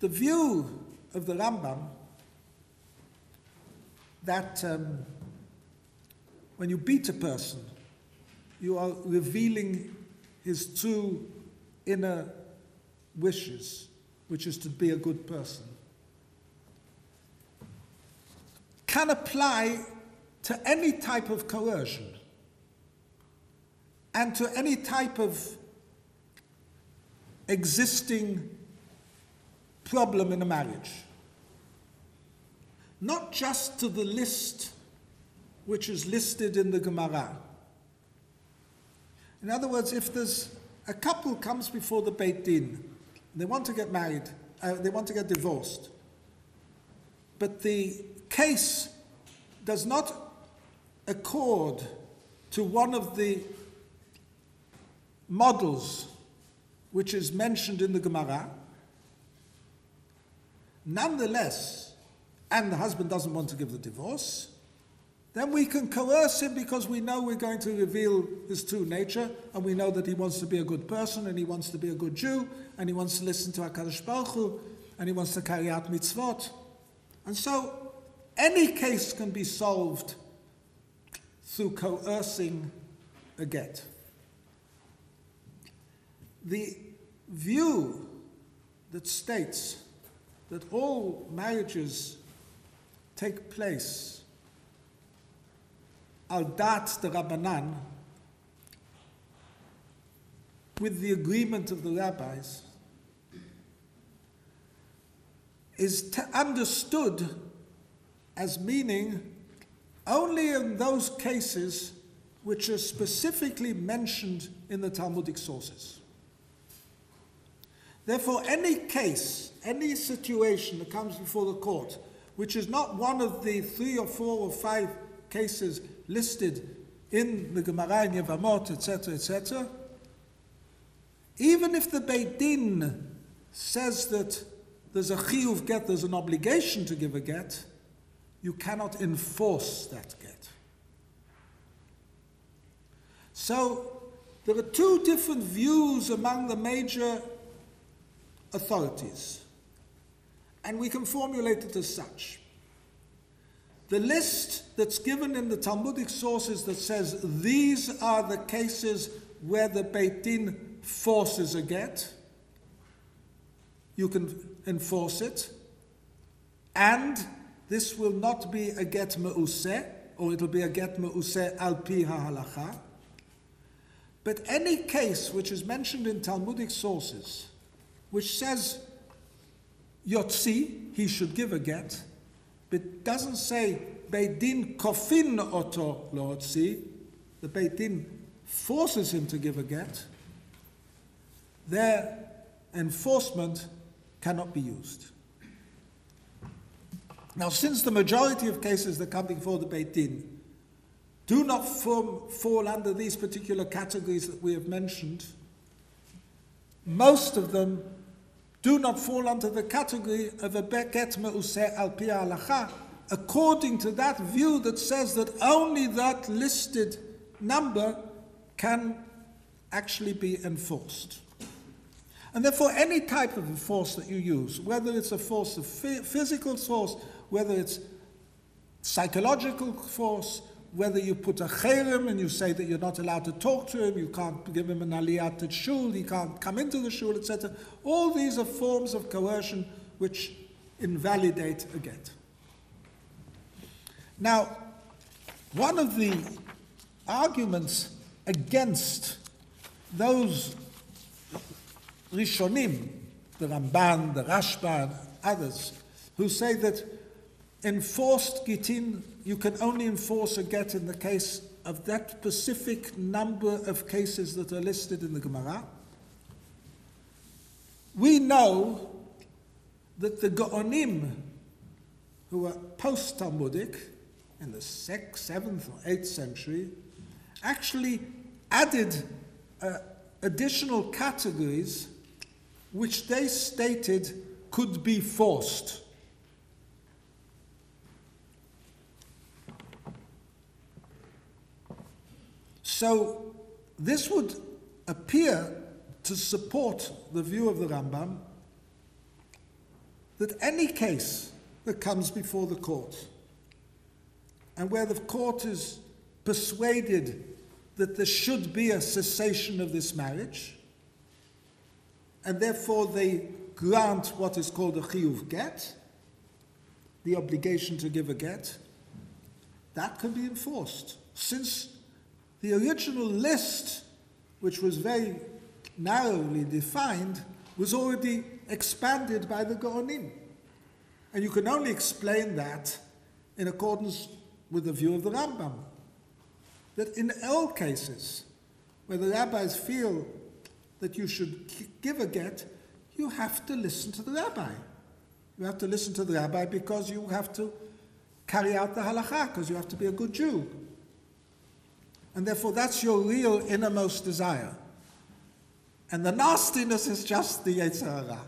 the view of the Rambam that when you beat a person, you are revealing his true inner wishes, which is to be a good person, can apply to any type of coercion and to any type of existing problem in a marriage. Not just to the list which is listed in the Gemara. In other words, if there's a couple comes before the Beit Din, they want to get married, they want to get divorced, but the case does not accord to one of the models which is mentioned in the Gemara, nonetheless, and the husband doesn't want to give the divorce, then we can coerce him because we know we're going to reveal his true nature, and we know that he wants to be a good person, and he wants to be a good Jew, and he wants to listen to HaKadosh Baruch Hu, and he wants to carry out mitzvot. And so, any case can be solved through coercing a get. The view that states that all marriages take place al dat the Rabbanan, with the agreement of the rabbis, is understood as meaning only in those cases which are specifically mentioned in the Talmudic sources. Therefore, any case, any situation that comes before the court, which is not one of the 3 or 4 or 5 cases listed in the Gemara in Yevamot, etc., even if the Beit Din says that there's a chiyuv get, there's an obligation to give a get, you cannot enforce that get. So there are 2 different views among the major authorities, and we can formulate it as such. The list that's given in the Talmudic sources that says these are the cases where the Beit Din forces a get, you can enforce it, and this will not be a get me'useh, or it'll be a get me'useh al pi ha'halacha. But any case which is mentioned in Talmudic sources, which says Yotzi, he should give a get, but doesn't say Beit Din kofin oto lo Yotzi, the Beit Din forces him to give a get, their enforcement cannot be used. Now, since the majority of cases that come before the Beit Din do not fall under these particular categories that we have mentioned, most of them do not fall under the category of a get me'useh al pi halacha, according to that view that says that only that listed number can actually be enforced. And therefore, any type of force that you use, whether it's a force of physical force, whether it's psychological force, whether you put a cherem and you say that you're not allowed to talk to him, you can't give him an aliyat to shul, he can't come into the shul, etc. All these are forms of coercion which invalidate a get. Now, one of the arguments against those Rishonim, the Ramban, the Rashba, others, who say that enforced gitin, you can only enforce a get in the case of that specific number of cases that are listed in the Gemara. We know that the Gaonim, who were post-Talmudic, in the 6th, 7th or 8th century, actually added additional categories which they stated could be forced. So this would appear to support the view of the Rambam that any case that comes before the court, and where the court is persuaded that there should be a cessation of this marriage, and therefore they grant what is called a chiyuv get, the obligation to give a get, that can be enforced. Since the original list, which was very narrowly defined, was already expanded by the Gaonim. And you can only explain that in accordance with the view of the Rambam, that in all cases where the rabbis feel that you should give a get, you have to listen to the rabbi. You have to listen to the rabbi because you have to carry out the halakha, because you have to be a good Jew. And therefore that's your real innermost desire. And the nastiness is just the Yetzer Hara.